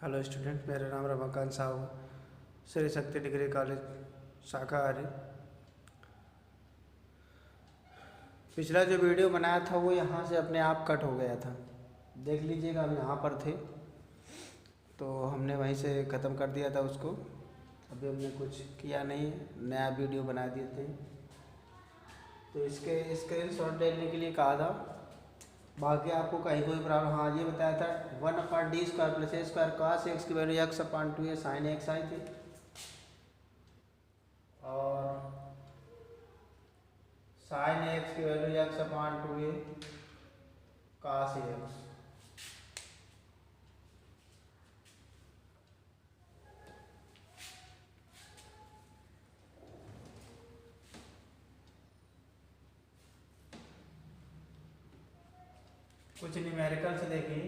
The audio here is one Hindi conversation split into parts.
हेलो स्टूडेंट, मेरा नाम रमाकांत साहू, श्री शक्ति डिग्री कॉलेज शाकाहारी। पिछला जो वीडियो बनाया था वो यहाँ से अपने आप कट हो गया था, देख लीजिएगा। हम यहाँ पर थे तो हमने वहीं से ख़त्म कर दिया था उसको। अभी हमने कुछ किया नहीं, नया वीडियो बना दिए थे। तो इसके स्क्रीनशॉट लेने के लिए कहा था। बाकी आपको कहीं कोई प्रॉब्लम, हाँ ये बताया था 1/d² + a² cos x की वैल्यू x/2a sin x आई थी, और sin x की वैल्यू x/2a cos x। कुछ न्यूमेरिकल से देखिए,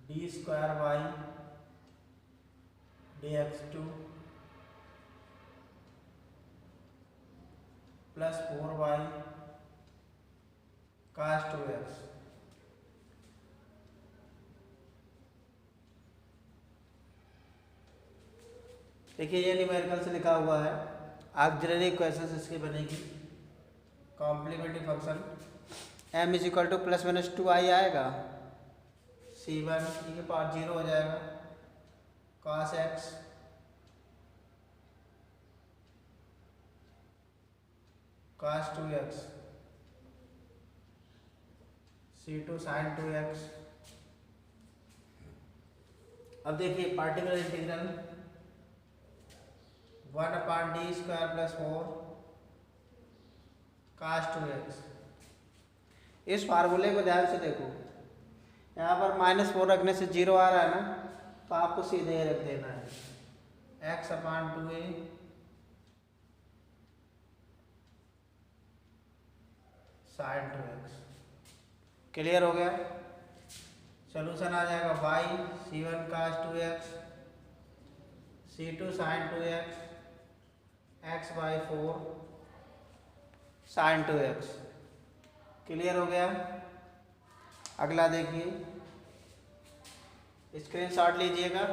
d² dx2 + 4y cos 2x। देखिए ये न्यूमेरिकल से लिखा हुआ है। ऑक्सिलरी इक्वेशन इसकी बनेगी कॉम्प्लीमेंट्री फंक्शन m = +-2i आएगा, c1 e⁻0 हो जाएगा cos x cos 2x, c2 sin 2x। अब देखिए particular integral 1/d² + 4 cos 2x। इस फार्मूले को ध्यान से देखो, यहाँ पर -4 रखने से 0 आ रहा है ना, तो आपको सीधे ही रख देना है x/2a sin 2x। क्लियर हो गया। सोल्यूशन आ जाएगा y c1 cos 2x c2 sin 2x x/4 sin 2x। Clear हो गया। अगला देखिए, स्क्रीनशॉट लीजिएगा।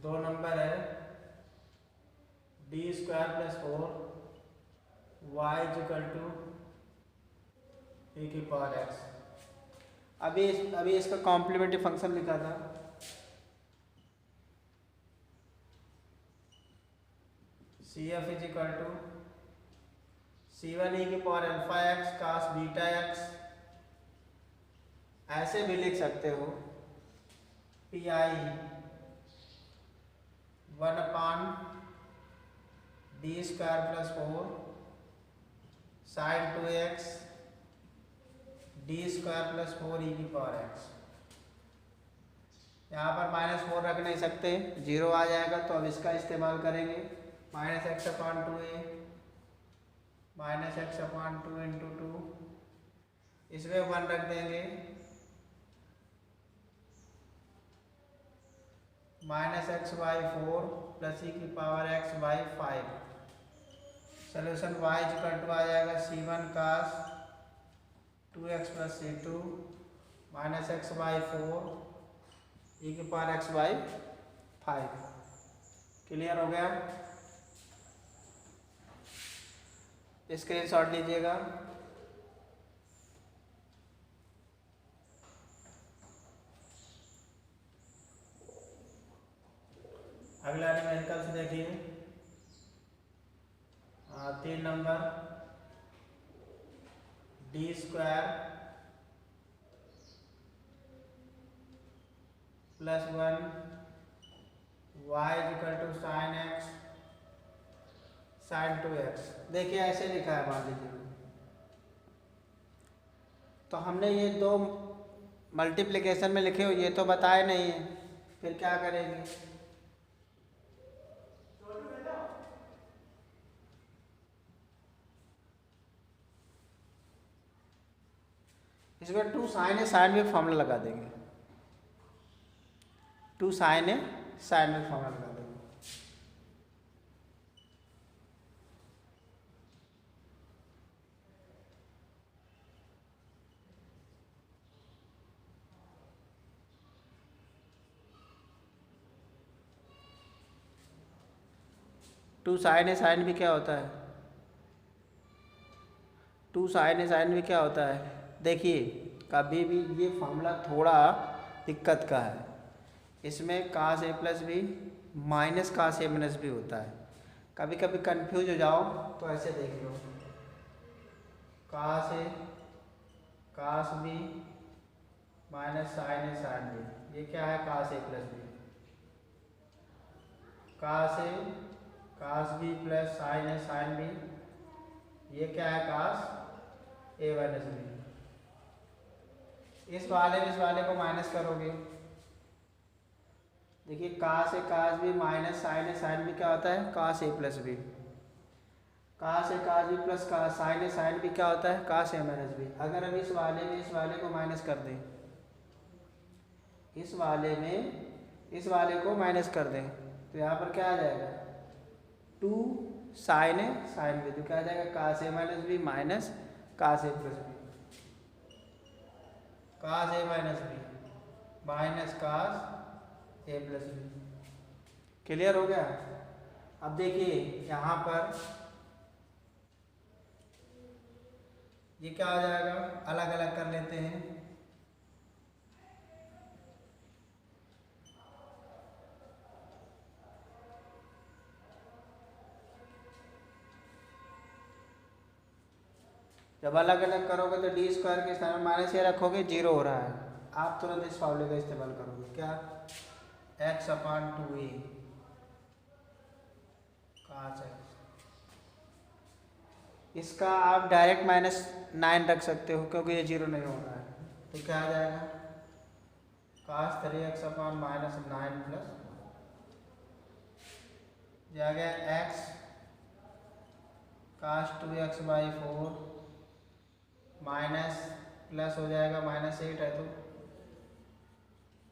दो नंबर है d² + 4 y = e⁻x। अभी इसका कॉम्प्लीमेंट्री फंक्शन लिखा था, CF = c1 e⁻⁴x cos βx। ऐसे भी लिख सकते हो pi 1/d² + 4 sin 2x d² + 4 e⁻x। यहाँ पर -4 रख नहीं सकते, 0 आ जाएगा, तो अब इसका इस्तेमाल करेंगे -x/2a -x/2 × 2, इसमें 1 रख देंगे, -x/4 + e⁻x/5। सोल्यूशन y = आ जाएगा c1 cos 2x + c2 -x/4 e⁻x/5। Clear हो गया। स्क्रीनशॉट लीजिएगा। अगला न्यूमेरिकल से देखिए, 3 number d² + 1 y = sin x sin 2x। देखिए ऐसे लिखा है, मान लीजिए। तो हमने ये दो मल्टीप्लिकेशन में लिखे हो, ये तो बताए नहीं है, फिर क्या करेंगे। इसमें 2 sin है, साइन में फॉर्मूला लगा देंगे, 2 sin है, साइन में फॉर्मूला लगा देंगे। टू साइन ए साइन भी क्या होता है, टू साइन ए साइन भी क्या होता है। देखिए कभी भी ये फॉर्मूला थोड़ा दिक्कत का है, इसमें कास A plus B minus cos A minus B होता है। कभी कभी कंफ्यूज हो जाओ तो ऐसे देख लो, कास ए cos B minus sign A sine B, ये क्या है कास A plus B, cos A cos B plus sign A sine B, ये क्या है कास ए माइनस बी। इस वाले को माइनस करोगे, देखिए कास ए cos B minus sign A sine B क्या होता है कास A plus B, cos A cos B plus sign A sine B क्या होता है कास ए माइनस बी। अगर हम इस वाले को माइनस कर दें, इस वाले में इस वाले को माइनस कर दें तो यहाँ पर क्या आ जाएगा two sine A sine B, तो क्या आ जाएगा cos A minus B minus cos A plus B, cos A minus B minus cos A plus B. Clear हो गया। अब देखिए यहाँ पर ये क्या हो जाएगा, अलग अलग कर लेते हैं। जब अलग अलग करोगे तो डी स्क्वायर के स्थान में माइनस ये रखोगे, जीरो हो रहा है, आप तुरंत इस फॉर्मूले का इस्तेमाल करोगे, क्या एक्स अपान टू ए कास एक्स। इसका आप डायरेक्ट -9 रख सकते हो क्योंकि ये जीरो नहीं हो रहा है, तो क्या आ जाएगा कास 3x अपान -9 प्लस ये आ गया x cos 2x by 4 minus plus हो जाएगा -8 है तो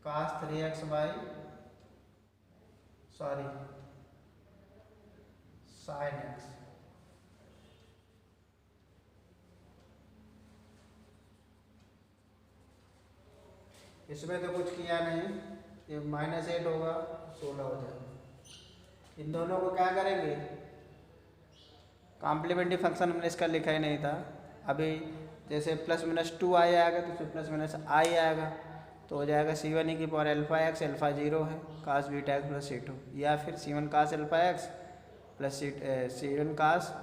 कास 3x बाई साइन एक्स। इसमें तो कुछ किया नहीं, ये -8 होगा 16 हो जाएगा। इन दोनों को क्या करेंगे, कॉम्प्लीमेंट्री फंक्शन हमने इसका लिखा ही नहीं था अभी, जैसे +-2 आई आएगा तो फिर +-i आएगा तो हो जाएगा c1 की पावर अल्फा एक्स, अल्फा 0 है कास बीटा एक्स प्लस c2, या फिर c1 cos alpha x plus c1 cos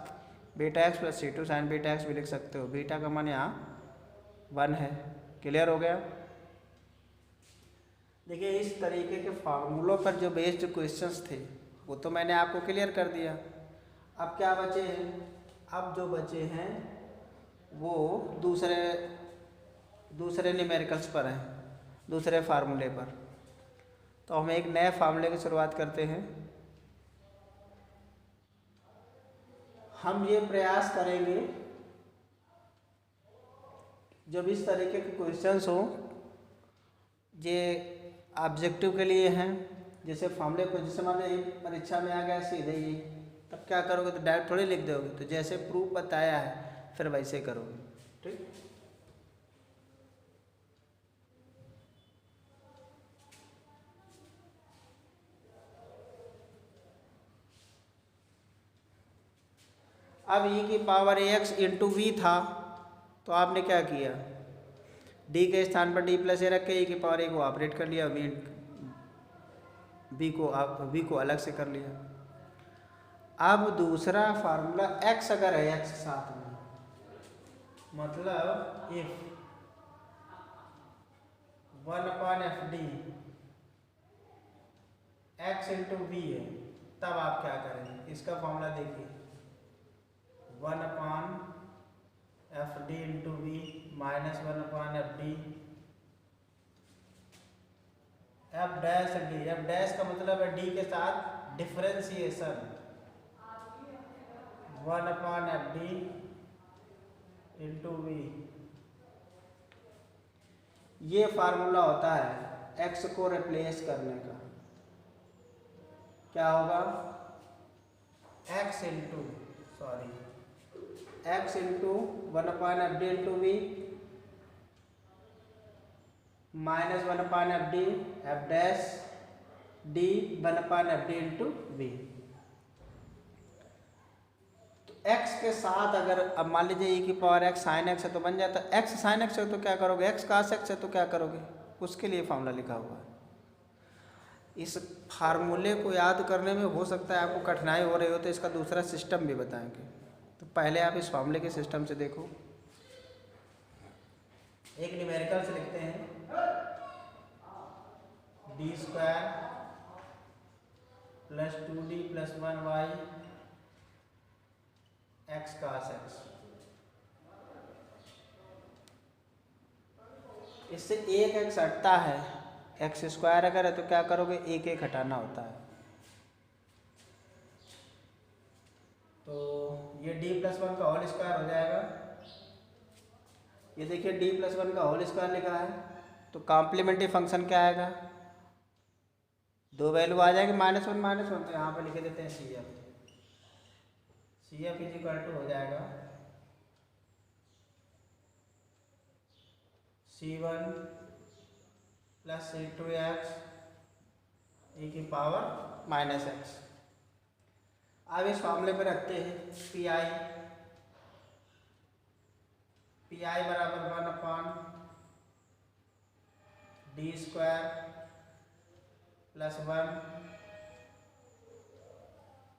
beta x plus c2 sine beta x भी लिख सकते हो, बीटा का मान यहाँ 1 है। क्लियर हो गया। देखिए इस तरीके के फार्मूलों पर जो बेस्ड क्वेश्चंस थे वो तो मैंने आपको क्लियर कर दिया। अब क्या बचे हैं, अब जो बचे हैं वो दूसरे न्यूमेरिकल्स पर हैं, दूसरे फार्मूले पर। तो हम एक नए फार्मूले की शुरुआत करते हैं। हम ये प्रयास करेंगे जब इस तरीके के क्वेश्चंस हो, ये ऑब्जेक्टिव के लिए हैं, जैसे फार्मूले को जैसे मान लो परीक्षा में आ गया सीधे ही, तब क्या करोगे तो डायरेक्ट थोड़ी लिख दोगे, तो जैसे प्रूफ बताया है फिर वैसे करोगे। ठीक, अब e की पावर ax इंटू वी था तो आपने क्या किया, d के स्थान पर d प्लस ए रख के e की पावर a को ऑपरेट कर लिया, v को अलग से कर लिया। अब दूसरा फार्मूला x अगर है x साथ में, मतलब if 1/fd x into we है, तब आप क्या करेंगे, इसका फॉर्मूला देखिए 1/fd into v minus 1/fd f dash का मतलब है डी के साथ डिफरेंशिएशन 1/fd इंटू वी। ये फार्मूला होता है x को रिप्लेस करने का, क्या होगा x into 1/fd into v minus 1/fd f dash d 1/fd into v. x के साथ अगर अब मान लीजिए e की पावर x साइन x है तो बन जाता है, x साइन x है तो क्या करोगे, x cos x है तो क्या करोगे, उसके लिए फॉर्मूला लिखा हुआ है। इस फार्मूले को याद करने में हो सकता है आपको कठिनाई हो रही हो, तो इसका दूसरा सिस्टम भी बताएंगे। तो पहले आप इस फार्मूले के सिस्टम से देखो। एक न्यूमेरिकल से लिखते हैं d² plus 2d plus 1y x cos x। इससे एक x हटता है, एक्स स्क्वायर अगर है तो क्या करोगे, एक एक हटाना होता है। तो ये d प्लस 1 का होल स्क्वायर हो जाएगा। ये देखिए d प्लस 1 का होल स्क्वायर लिखा है, तो कॉम्प्लीमेंट्री फंक्शन क्या आएगा, दो वैल्यू आ जाएगी -1 तो यहाँ पे लिख देते हैं CF इज इक्वल टू हो जाएगा C1 प्लस C2x e की पावर -x। अब इस फॉर्मूले पे रखते हैं PI बराबर 1/d² plus 1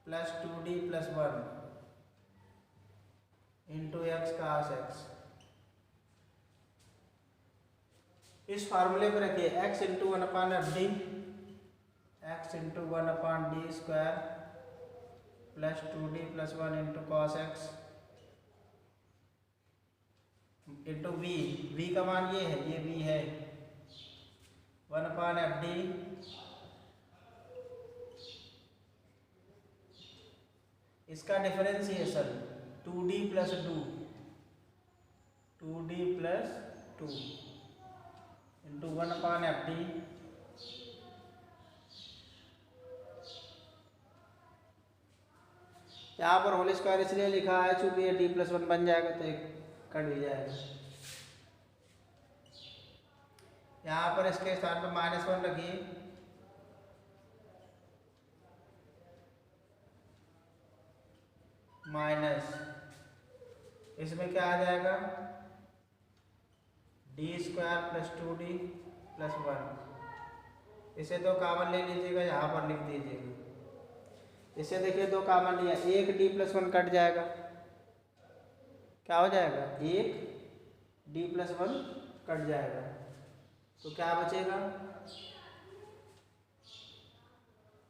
plus 2d plus 1 into x cos x। इस फार्मूले पे रखिए x into 1/d, x into 1/d² plus 2d plus 1 into cos x into v का मान ये है, ये v है 1/fd इसका differentiation 2d plus 2 into 1/fd यहाँ पर होल स्क्वायर इसलिए लिखा है चूंकि ये d प्लस 1 बन जाएगा तो एक कट भी जाएगा। यहाँ पर इसके स्थान पर -1 रखिए, माइनस इसमें क्या आ जाएगा d² प्लस 2d प्लस 1। इसे दो कॉमन ले लीजिएगा, यहाँ पर लिख दीजिएगा। इसे देखिए दो कॉमन लिया, एक d प्लस 1 कट जाएगा, क्या हो जाएगा, एक d प्लस 1 कट जाएगा, तो क्या बचेगा,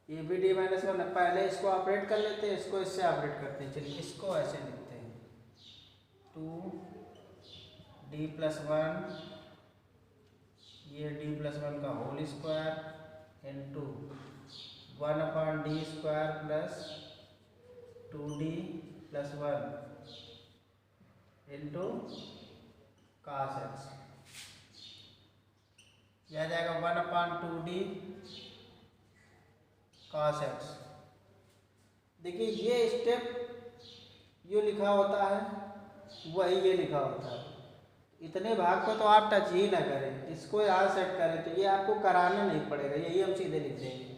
ये भी d माइनस 1। पहले इसको ऑपरेट कर लेते हैं, इसको इससे ऑपरेट करते हैं। चलिए इसको ऐसे लिखते हैं 2d प्लस 1 ये d प्लस 1 का whole square into 1/d² plus 2d plus 1 into cos x। यह आ जाएगा 1/2d cos x। देखिए ये स्टेप जो लिखा होता है वही ये लिखा होता है। इतने भाग को तो आप टच ही ना करें, इसको यहाँ सेट करें तो ये आपको कराना नहीं पड़ेगा, यही हम सीधे लिख देंगे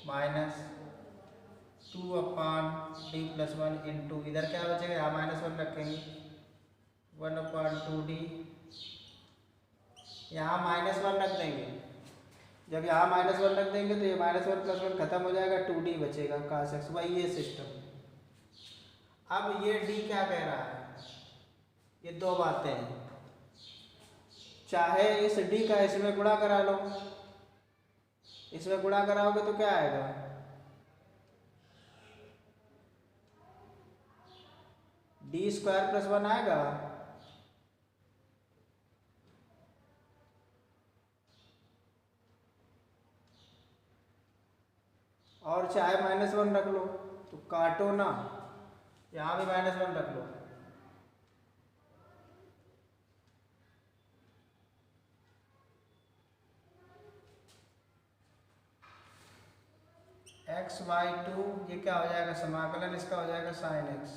-2/d प्लस 1 इंटू इधर क्या बचेगा, यहाँ -1 रखेंगे 1/2d, यहाँ -1 रख देंगे। जब यहाँ -1 रख देंगे तो ये -1 प्लस 1 खत्म हो जाएगा, 2d बचेगा cos x। वही ये सिस्टम। अब ये d क्या कह रहा है, ये दो बातें हैं, चाहे इस d का इसमें गुणा करा लो, इसमें गुणा कराओगे तो क्या आएगा, d² प्लस 1 आएगा, और चाहे -1 रख लो, तो काटो ना, यहाँ भी -1 रख लो। x/2 ये क्या हो जाएगा, समाकलन इसका हो जाएगा sin x।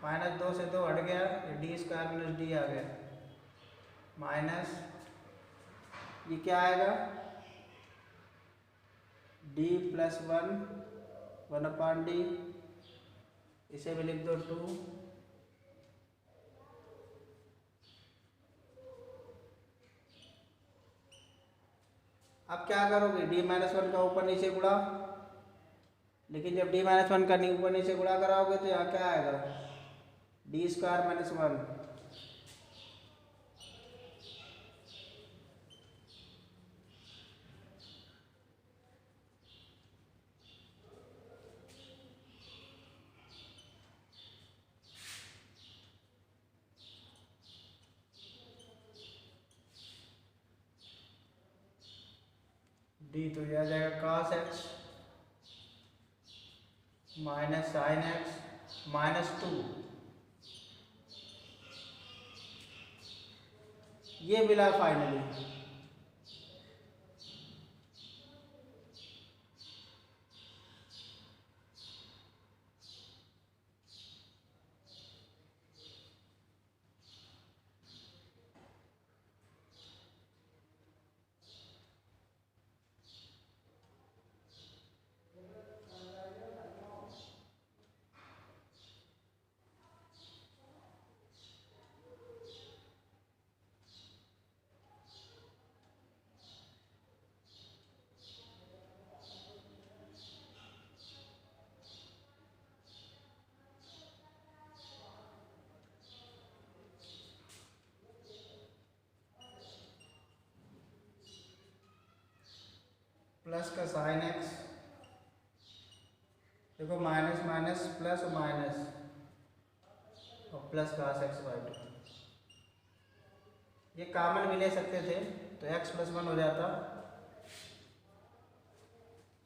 -2 से 2 हट गया, ये d² प्लस d आ गया, माइनस ये क्या आएगा d प्लस 1 1/d इसे भी लिख दो 2। अब क्या करोगे, d-1 का ऊपर नीचे गुणा, लेकिन जब d-1 का ऊपर नीचे गुणा कराओगे तो यहाँ क्या आएगा, d² - 1। d तो यह आ जाएगा cos x minus sin x minus 2। ये मिला फाइनली। प्लस का साइन एक्स, देखो माइनस माइनस प्लस माइनस और प्लस cos x/2। ये कॉमन भी ले सकते थे तो x + 1 हो जाता।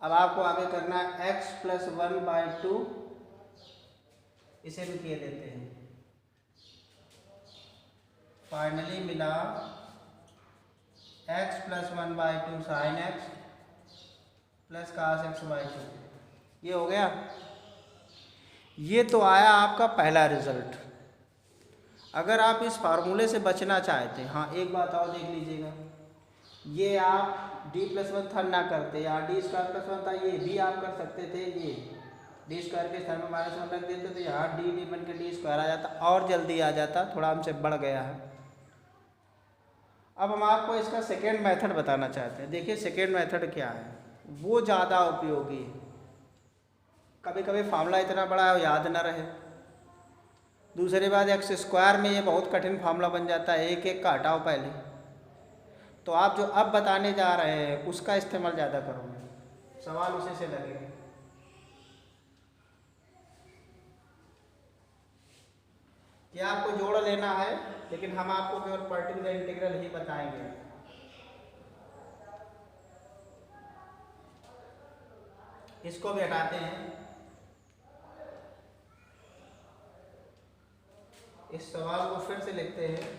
अब आपको आगे करना है x + 1/2, इसे भी किए देते हैं। फाइनली मिला x + 1/2 sin x plus cos x/2। ये हो गया। ये तो आया आपका पहला रिजल्ट। अगर आप इस फार्मूले से बचना चाहते हैं, हाँ एक बात और देख लीजिएगा, ये आप d+1 था ना करते, या d² + 1 था, ये भी आप कर सकते थे। ये d² के स्थान में -1 रख देते तो यहाँ d बन के d² आ जाता और जल्दी आ जाता, थोड़ा हमसे बढ़ गया है। अब हम आपको इसका सेकेंड मेथड बताना चाहते हैं। देखिए सेकेंड मेथड क्या है, वो ज़्यादा उपयोगी है। कभी कभी फार्मूला इतना बड़ा है याद ना रहे। दूसरी बात x² में ये बहुत कठिन फार्मूला बन जाता है, एक एक का हटाओ पहले। तो आप जो अब बताने जा रहे हैं उसका इस्तेमाल ज़्यादा करोगे, सवाल उसी से लगेंगे। क्या आपको जोड़ लेना है, लेकिन हम आपको केवल पर्टिकुलर इंटीग्रल ही बताएंगे। इसको भी हटाते हैं। इस सवाल को फिर से लिखते हैं।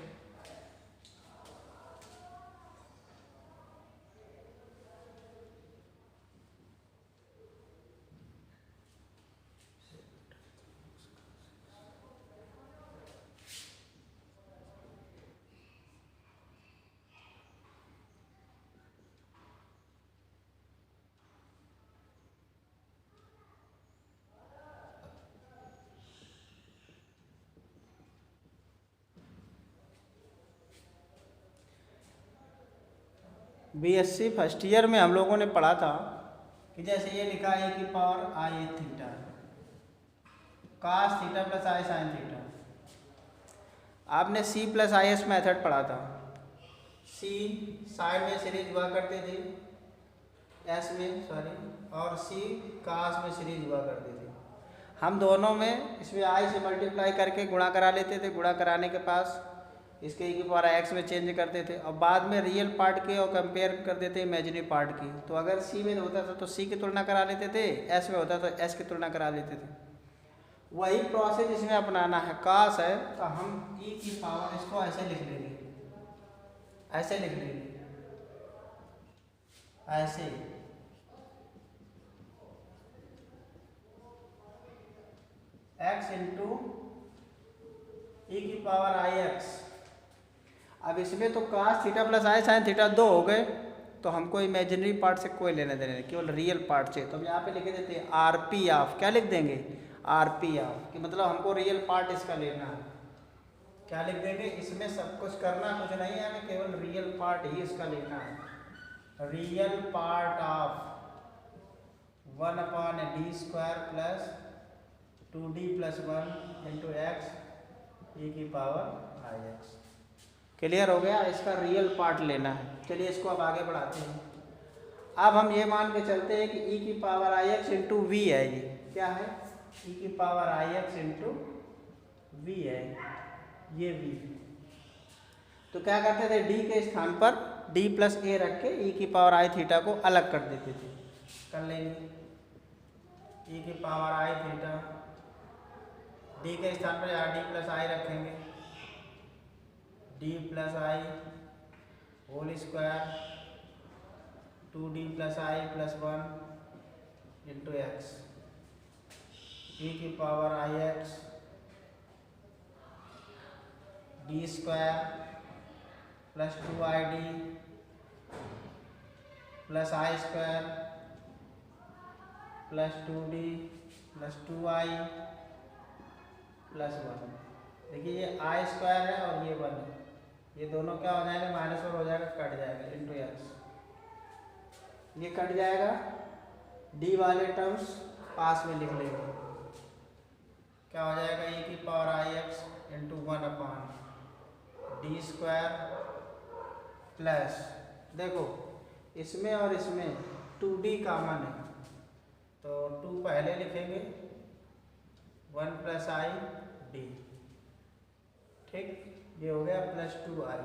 BSc फर्स्ट ईयर में हम लोगों ने पढ़ा था कि जैसे ये लिखा है e⁻ θ cos θ + i sin θ। आपने c + is मेथड पढ़ा था। c साइड में सीरीज हुआ करती थी, s में सॉरी, और c cos में सीरीज हुआ करती थी। हम दोनों में इसमें i से मल्टीप्लाई करके गुणा करा लेते थे, गुणा कराने के पास इसके e⁻x में चेंज करते थे और बाद में रियल पार्ट के और कंपेयर कर देते इमेजिनरी पार्ट की। तो अगर c में होता था तो c की तुलना करा लेते थे, s में होता तो s की तुलना करा लेते थे। वही प्रोसेस इसमें अपनाना है। cos है तो हम e की पावर इसको ऐसे लिख लेंगे, ऐसे लिख लेंगे, ऐसे x × e⁻ix। अब इसमें तो cos θ + i sin θ 2 हो गए, तो हमको इमेजिनरी पार्ट से कोई लेने देने नहीं, केवल रियल पार्ट से। तो हम यहाँ पे लिख देते हैं RP ऑफ, क्या लिख देंगे, आर पी ऑफ, कि मतलब हमको रियल पार्ट इसका लेना है। क्या लिख देंगे, इसमें सब कुछ करना कुछ नहीं है, हमें केवल रियल पार्ट ही इसका लेना है। Real part of 1/d² plus 2d+1 into x e⁻⁻x। Clear हो गया, इसका रियल पार्ट लेना है। चलिए इसको अब आगे बढ़ाते हैं। अब हम ये मान के चलते हैं कि e⁻⁻x इंटू वी है, ये क्या है, e⁻⁻x इंटू वी है, ये v। तो क्या करते थे, d के स्थान पर d+a रख के e⁻I⁻θ को अलग कर देते थे। कर लेंगे e⁻I⁻θ, d के स्थान पर यहाँ d+i रखेंगे, d+i whole square 2d+i+1 into x e⁻IX d² plus 2ID plus I² plus 2D plus 2I plus 1। देखिए ये I² है और ये 1 है, ये दोनों क्या हो जाएगा, -1 हो जाएगा, कट जाएगा, इंटू एक्स, ये कट जाएगा। डी वाले टर्म्स पास में लिख लेंगे, क्या हो जाएगा, e⁻IX इंटू 1/d² प्लस, देखो इसमें और इसमें 2d कॉमन है, तो 2 पहले लिखेंगे, 1+i/d, ठीक, ये हो गया प्लस 2i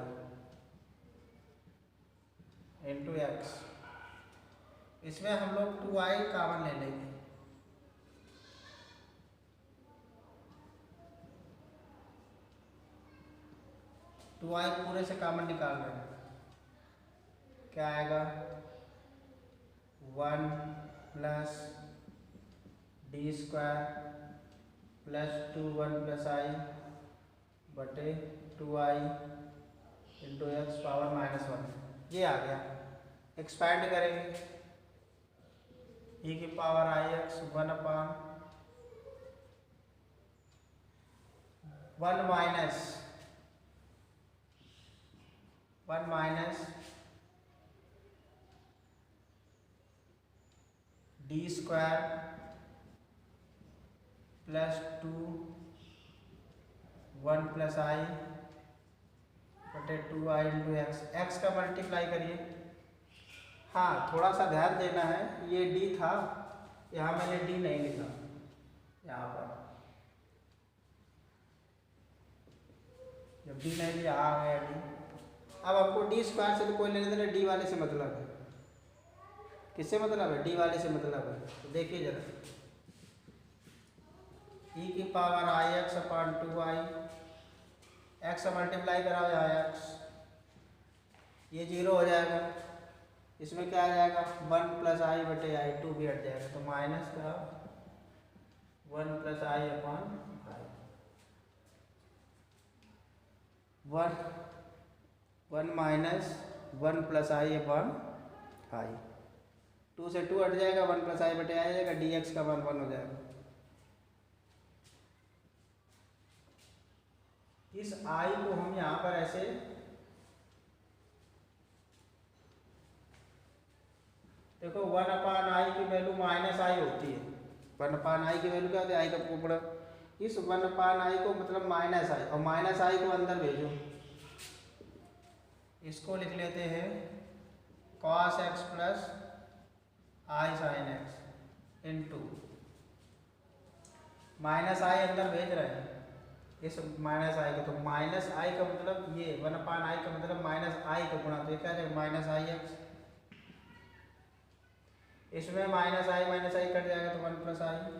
इंटू एक्स। इसमें हम लोग 2i कॉमन ले लेंगे, टू आई पूरे से कॉमन निकाल रहे हैं, क्या आएगा, 1 प्लस d² प्लस 2 1+i बटे 2i इंटू एक्स पावर -1, ये आ गया। एक्सपैंड करेंगे, e⁻IX 1 minus d² plus 2 1+i बटे 2i इंटू एक्स। एक्स का मल्टीप्लाई करिए, हाँ थोड़ा सा ध्यान देना है, ये d था, यहाँ मैंने d नहीं लिखा, यहाँ पर जब d नहीं लिया आ गया d। अब आपको d² से तो कोई लेने देना, d वाले से मतलब है, किससे मतलब है, d वाले से मतलब है। तो देखिए जरा, e⁻IX upon 2i, x multiply कराओ यहाँ x, ये 0 हो जाएगा, इसमें क्या आ जाएगा, 1+i बटे i, 2 भी हट जाएगा, तो माइनस का 1+i upon i, 1 minus 1+i upon i, 2 से 2 हट जाएगा, 1+i बटे i जाएगा, dx का 1 हो जाएगा। इस i को हम यहाँ पर ऐसे देखो, 1/i की वैल्यू -i होती है, 1/i की वैल्यू क्या होती है, i का ऊपर, इस 1/i को मतलब -i, और -i को अंदर भेजो, इसको लिख लेते हैं cos x plus i sin x into -i अंदर भेज रहे हैं, इस -i को, तो -i का मतलब ये 1/i का मतलब -i का गुणा, तो क्या है -ix, इसमें -i कट जाएगा, तो 1+i/2।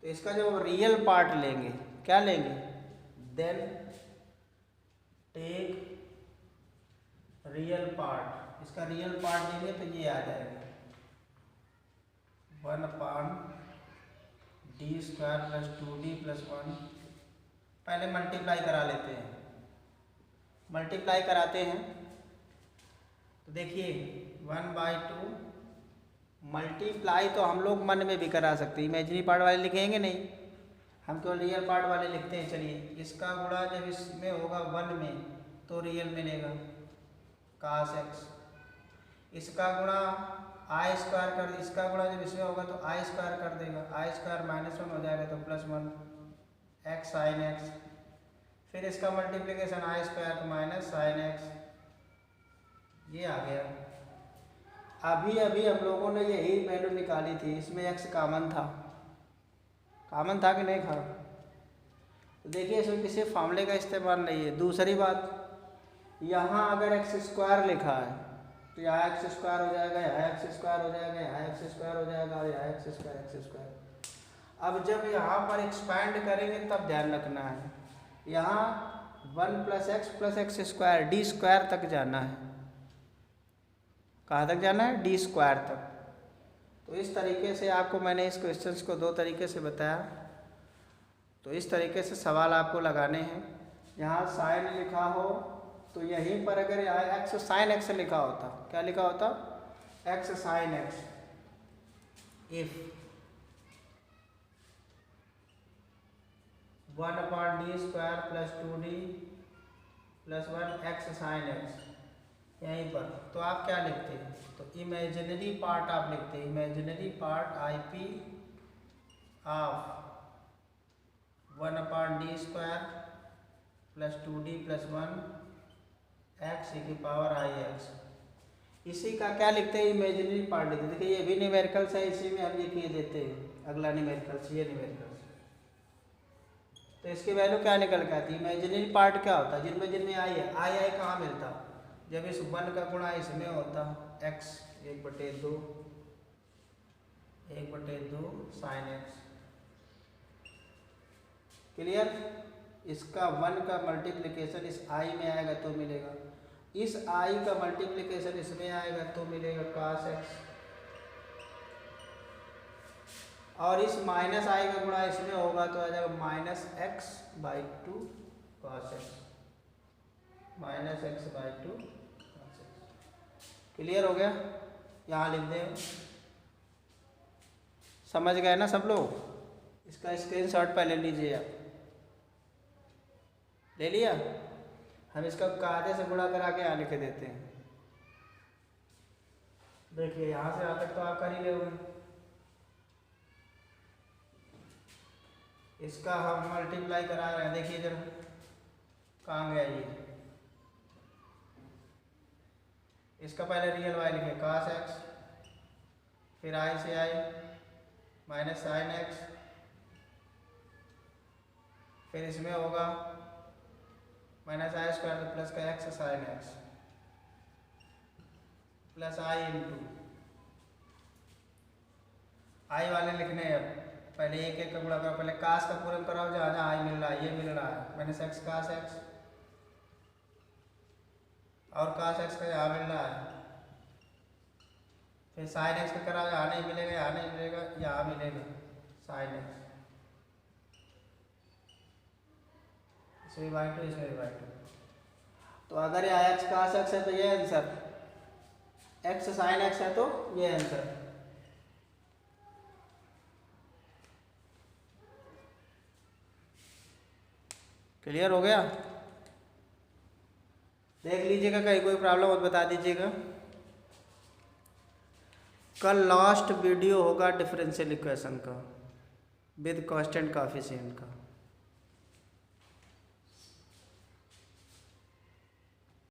तो इसका जो रियल पार्ट लेंगे, क्या लेंगे, देन टेक रियल पार्ट, इसका रियल पार्ट लेंगे तो ये आ जाएगा 1/d² प्लस 2d+1। पहले मल्टीप्लाई करा लेते हैं, मल्टीप्लाई कराते हैं तो देखिए 1/2 मल्टीप्लाई तो हम लोग मन में भी करा सकते हैं, इमेजिनरी पार्ट वाले लिखेंगे नहीं, हम केवल रियल पार्ट वाले लिखते हैं। चलिए इसका गुणा जब इसमें होगा 1 में तो रियल मिलेगा cos x, इसका गुणा आई स्क्वायर कर, इसका गुणा जब इसमें होगा तो आई स्क्वायर कर देगा, आई स्क्वायर -1 हो जाएगा तो +1 x sin x, फिर इसका मल्टीप्लिकेशन आई स्क्वायर तो माइनस sin x, ये आ गया। अभी अभी हम लोगों ने यही वैल्यू निकाली थी, इसमें x कॉमन था कि नहीं था? तो देखिए इसमें किसी फार्मूले का इस्तेमाल नहीं है। दूसरी बात, यहाँ अगर x स्क्वायर लिखा है तो यहाँ x स्क्वायर हो जाएगा, यहाँ x स्क्वायर हो जाएगा, यहाँ x स्क्वायर हो जाएगा और यहाँ x स्क्वायर। अब जब यहाँ पर एक्सपैंड करेंगे तब ध्यान रखना है, यहाँ 1 + x स्क्वायर डी स्क्वायर तक जाना है। कहाँ तक जाना है? डी स्क्वायर तक। तो इस तरीके से आपको मैंने इस क्वेश्चंस को 2 तरीके से बताया। तो इस तरीके से सवाल आपको लगाने हैं। यहाँ साइन लिखा हो तो यहीं पर अगर यहाँ x sin x लिखा होता, क्या लिखा होता? x sin x, if 1/d² + 2d + 1 x sin x, यहीं पर तो आप क्या लिखते हैं? तो इमेजिनरी पार्ट आप लिखते हैं, imaginary part IP of 1/d² + 2d + 1 x e⁻�ix। इसी का क्या लिखते हैं? इमेजिनरी पार्ट लिखते हैं। देखिए ये भी न्यूमेरिकल्स है, इसी में हम ये किए देते हैं। अगला न्यूमेरिकल्स, ये न्यूमेरिकल्स, तो इसकी वैल्यू क्या निकल के आती है? इमेजिनरी पार्ट क्या होता है? जिनमें आई है, आई कहाँ मिलता? जब इस 1 का गुणा इसमें होता x 1/2 sin x। क्लियर? इसका 1 का मल्टीप्लिकेशन इस i में आएगा तो मिलेगा, इस i का मल्टीप्लिकेशन इसमें आएगा तो मिलेगा cos x, और इस -i का गुणा इसमें होगा तो आ जाएगा -x/2 cos x, -x/2 cos x। Clear हो गया? यहाँ लिख दें। समझ गए ना सब लोग? इसका स्क्रीनशॉट पहले लीजिए आप। ले लिया? हम इसका कायदे से गुणा करा के यहाँ लिख देते हैं। देखिए यहाँ से आकर तो आप कर ही लोगे। इसका हम मल्टीप्लाई करा रहे हैं, देखिए जरा कहाँ गया ये। इसका पहले रियल y लिखे cos x, फिर i से i माइनस sin x, फिर इसमें होगा -i² तो प्लस का x sin x plus i into i वाले लिखने हैं। अब पहले एक एक का गुणा करो, पहले cos का पूर्ण कराओ, जहाँ जहाँ i मिल रहा है ये मिल रहा है -x cos x, और cos x का यहाँ मिल रहा है, फिर sin x का कराओ, यहाँ नहीं मिलेगा, यहाँ नहीं मिलेगा, यहाँ मिलेगा sin x, इसमें /2 इसमें /2। तो अगर ये x cos x है तो ये आंसर, x sin x है तो ये आंसर। क्लियर हो गया? देख लीजिएगा, कहीं कोई प्रॉब्लम हो तो बता दीजिएगा। कल लास्ट वीडियो होगा डिफरेंशियल इक्वेशन का विद कांस्टेंट कोएफिशिएंट का।